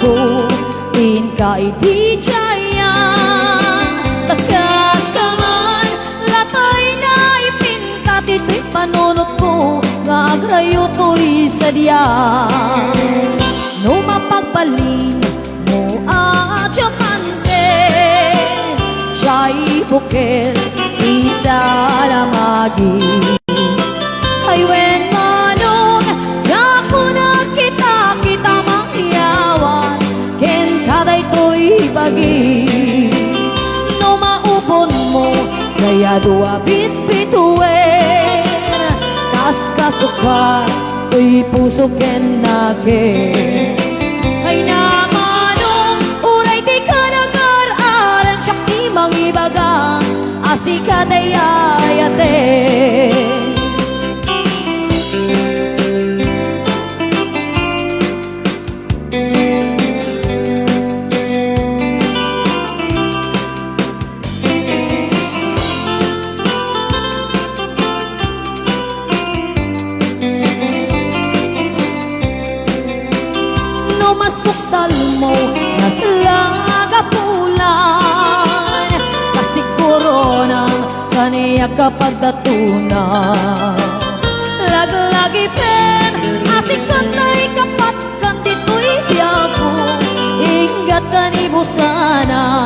ko Inka idijaya Tagkataman Latay na ipinkat ito'y panunot ko Ngagrayo to'y sadya No mapagbalin mo adyamante Siya'y bukel isalamagi Ay when manong Dako na kita mangyawan Ken kaday to'y bagi No maupon mo Kaya dua bit-bituin Kas kasuka To'y puso ken nakin Ay namanong Uray di ka nag-aralan Siyak di mangibagang Asika dayayate No masuktal mo Naslaga pulan Kasi korona Kaniya kapag datunan Laglagi pen Asikat na'y kapat Kanti to'y biyako Ingat kanibusanan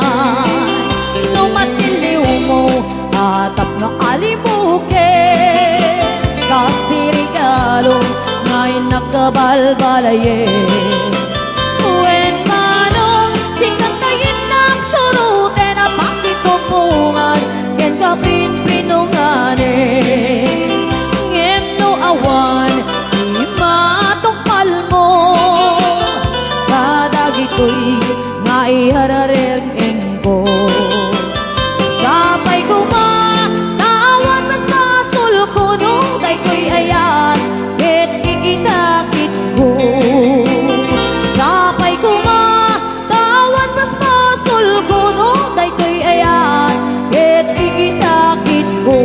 No matiliw mo Atap na alimuke Kasi regalo Nga'y nakabalbalayin When manong Singantayin ng surute Na bakit tumungan Ken kapin pinunganin Ngem no awan Di matungpal mo Kadagito'y Ngaiharareng ko Sapay ko ma Tawan mas masul ko No day ko'y ayan Ket ikinakit ko Sapay ko ma Tawan mas masul ko No day ko'y ayan Ket ikinakit ko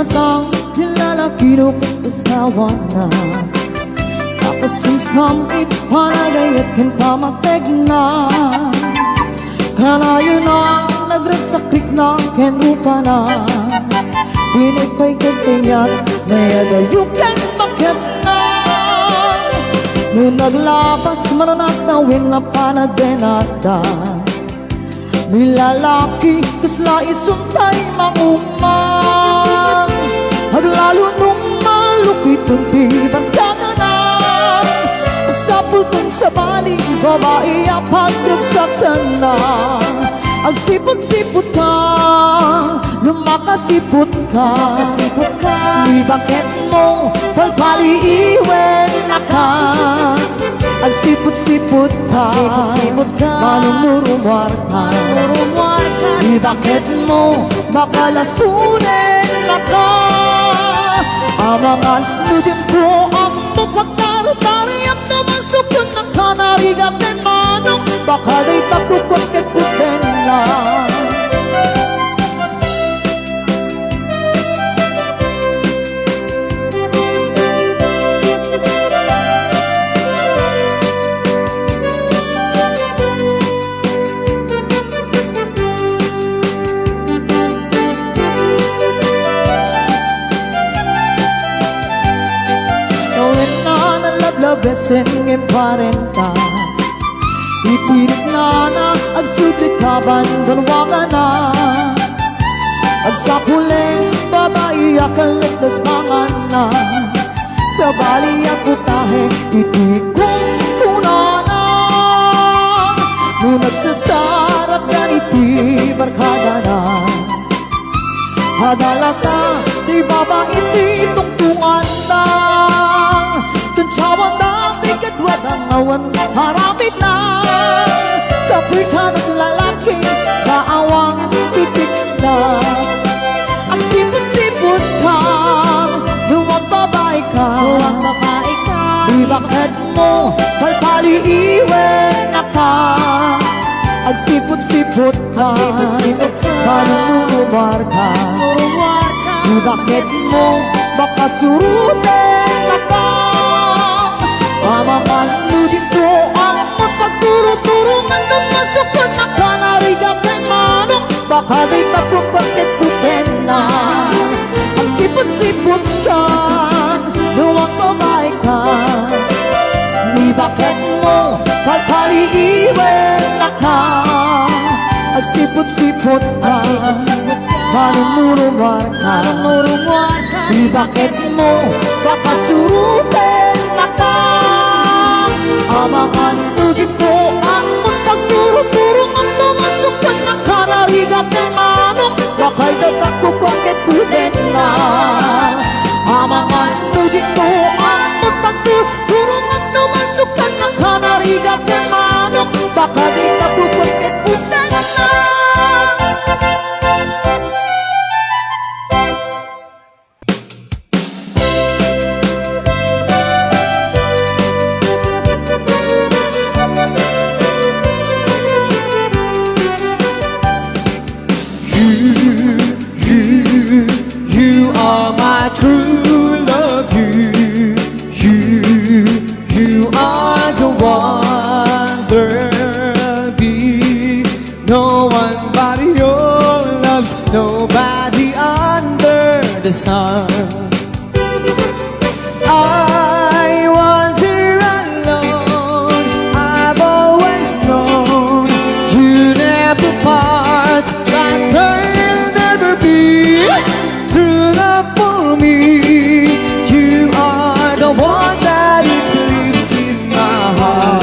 Ang nilalaki no kasawa na Kapasimsamit panagay at kintamateg na Kanayo na nagrasakrik na kenrupa na Pinipay kagtayat Mayadayo ken bakit na Nung naglabas mananatawin na panadenata Milalaki kasla isuntay mangumang Haglalo nung malupit ng tibang kananan Pagsapul kong sa bali Babae apat nagsaktan na Ang sipot-sipot ka Nung makasipot ka Di bakit mo Palpali iwen na ka Ang sipot-sipot ka Manumurumwar ka Di bakit mo Makalasunin na ka Amangan nudin ko Ang mapagtaro-tari At namasukyon ng kanarigat ng manong Baka day takupot kekuten na Besin ng parenta Ipilit na Ang sutik kaban Ganwaga na Ang sapuling Babae akalas das mangan na Sa bali ako tahe Itikong kunana Nung nagsasarap ka iti barkada na Hadalata Di babae iti tungtungan na Tuncawan na bigat wadang awan Harapit na Kapoy ka ng lalaki Kaawang titik na Ang sipot-sipot Manunumar ka Di bakit mo baka surutin ako Mamamalo dito ang magpagturo-turo Man dumasukot na kanarigang kay manok Baka di tapupagkit-putin na Ang sipot-sipot ka Luwang babae ka Di bakit mo pagpaliiwan na ka Ang sipot-sipot ka Manunurumar ka Di bakit mo baka surutin na ka Amangan tugit ko ang magpagturo-turo Ang tumasukot na kanarigat ng manok Baka'y dapat ko bakit putin na Amangan tugit ko ang magpagturo Ang tumasukot na kanarigat ng manok Baka di na ko bakit putin na You are my true love. You are the one there be no one but your love's nobody under the sun. I wander alone. I've always known you never part, but there'll never be true love for me. You are the one that it lives in my heart.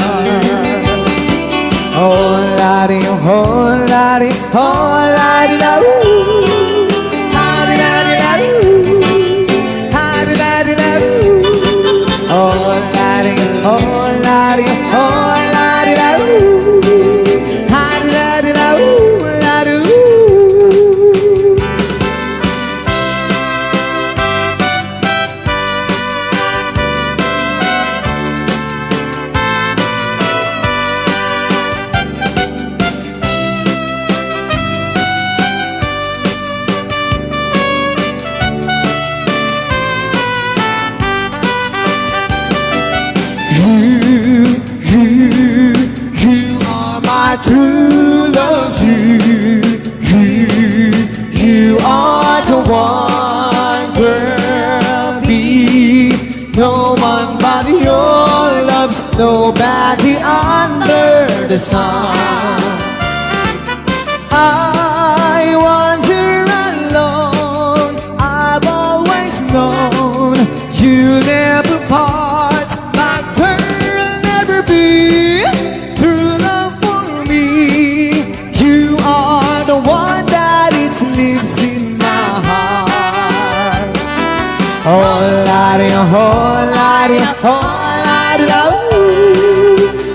Oh, laddie, oh, laddie, oh, laddie, la, ooh. Laddie, laddie, la, ooh. Laddie, laddie, la, ooh. Oh, laddie, oh, laddie, oh, laddie, la, ooh. Laddie, laddie, la, ooh, laddie, ooh. You are my true love. You are the one, girl. Be no one but your love's nobody under the sun. I wander alone. I've always known you never part, but there'll never be true love for me. You are the one that it lives in my heart. Oh, laddie, oh, laddie, oh, laddie, la, ooh.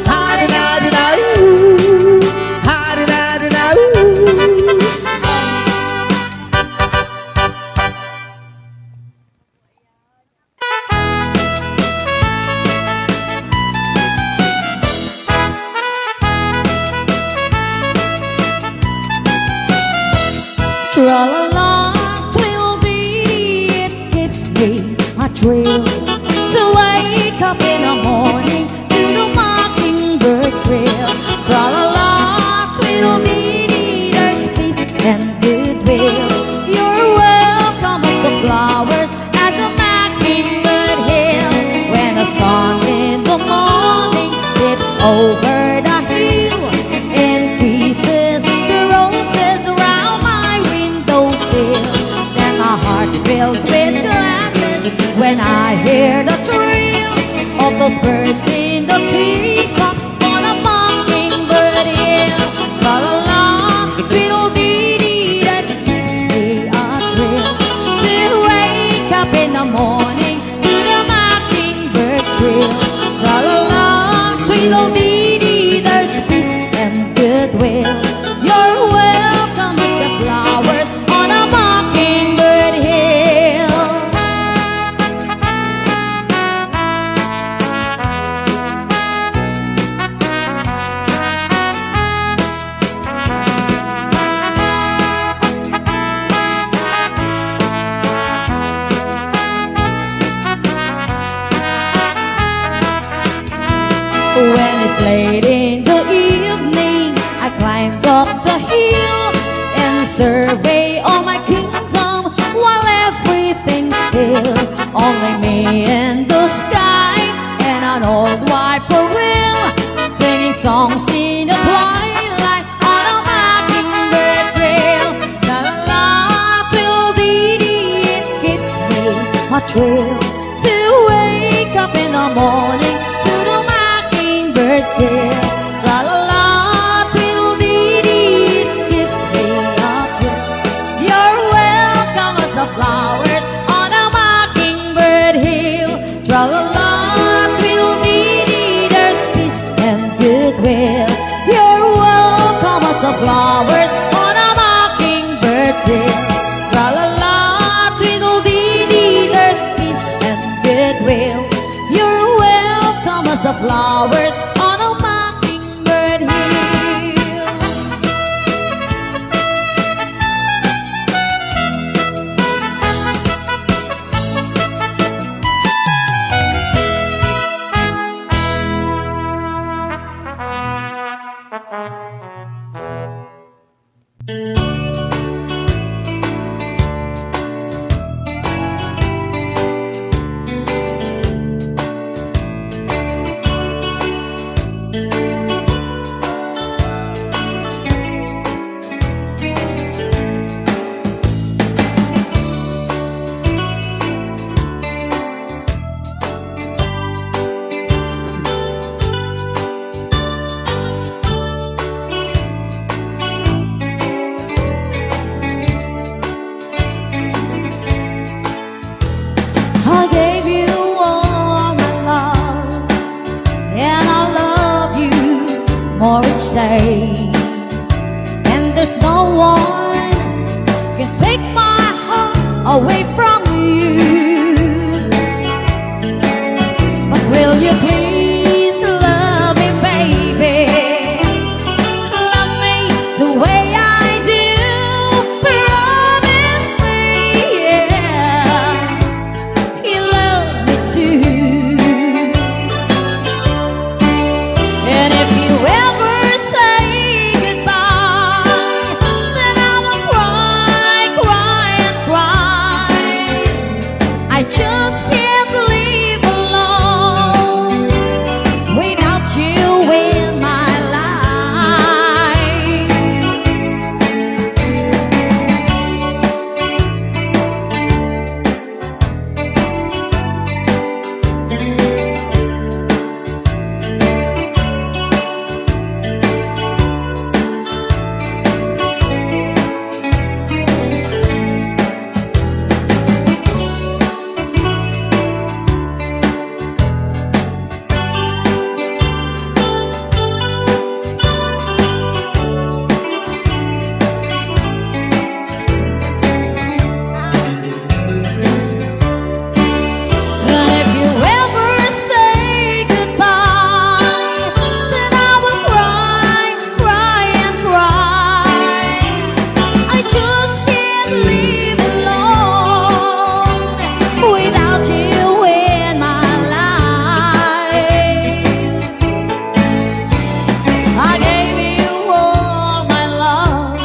Laddie, laddie, la, ooh. Laddie, laddie, la, ooh. Tra-la-la, twill-dee, it gives me a thrill to wake up in the morning to the mockingbird's trill. Tra-la-la, twill-dee, there's peace and goodwill. You're welcome as the flowers at the mockingbird hill. When the sun in the morning dips over the hill and pieces the roses around my windowsill, then my heart filled with gladness when I hear the trill of those birds in the treetops on a mockingbird hill. La la la, twiddle-dee-dee, that gives me a thrill to wake up in the morning to the mockingbird trill. La la la, twiddle-dee-dee, there's peace and goodwill. You're welcome as the flowers on a mockingbird hill. late in the evening, I climbed up the hill and surveyed all my kingdom while everything's still. Only me in the sky and an old whippoorwill singing songs in the twilight on a mockingbird trail. La la la, twiddle-dee-dee, it gives me a thrill to wake up in the morning to the mockingbird's trill. La la la, twiddle-dee-dee, it gives me a thrill. You're welcome as the flowers on a mockingbird hill. Tra la la, twiddle-dee-dee, there's peace and goodwill. You're welcome as the flowers on a mockingbird's hill. Tra la la, twiddle-dee-dee, there's peace and goodwill. You're welcome as the flowers on a mockingbird hill. I gave you all my love, and I love you more each day. And there's no one can take my heart away from you. But will you please love me, baby? Love me the way I do. Promise me, yeah, you love me too. And if you ever say goodbye, then I will cry, cry and cry. I just can't live alone without you in my life. And if you ever say goodbye, then I will cry, cry and cry. I just can't live alone without you in my life. I gave you all my love,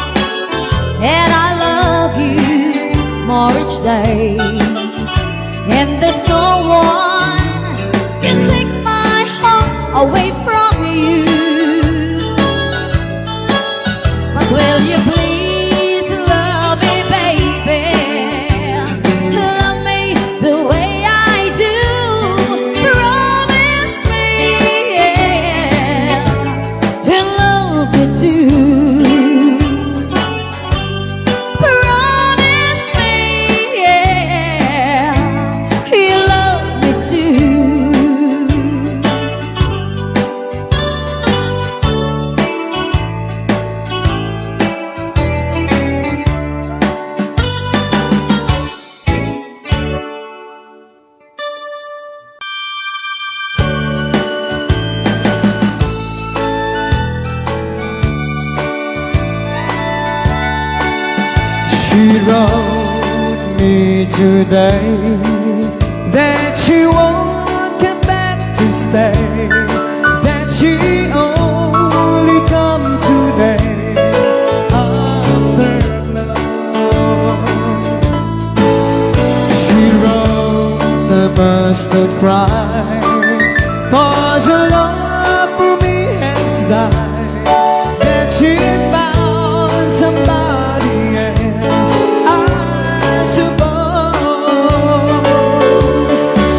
and I love you more each day. And there's no one can take my heart away from you. But will you please love me, baby? Love me the way I do. Promise me, yeah, and love me too. Promise me, yeah, you love me too. She wrote me today that she won't come back to stay, that she must not cry, 'cause your love for me has died. That she found somebody else, I suppose.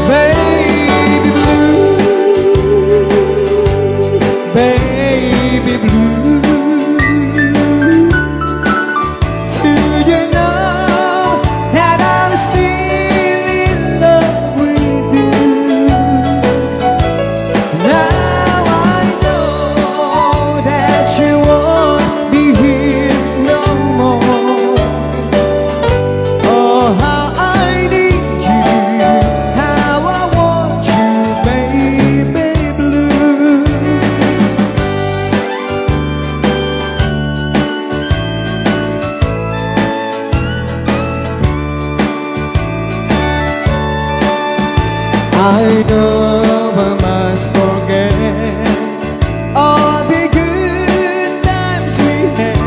Baby blue, baby blue, do you know that I'm still in love with you? Now I know that you won't be here no more. Oh, how I need you, how I want you, baby blue. I know I must forget all the good times we had,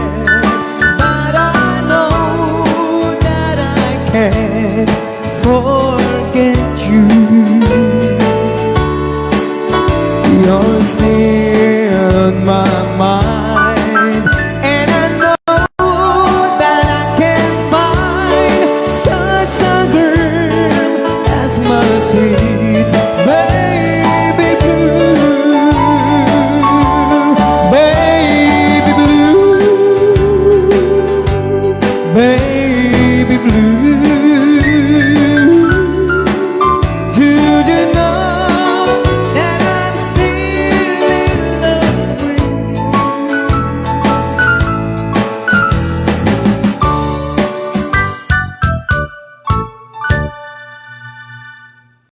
but I know that I can't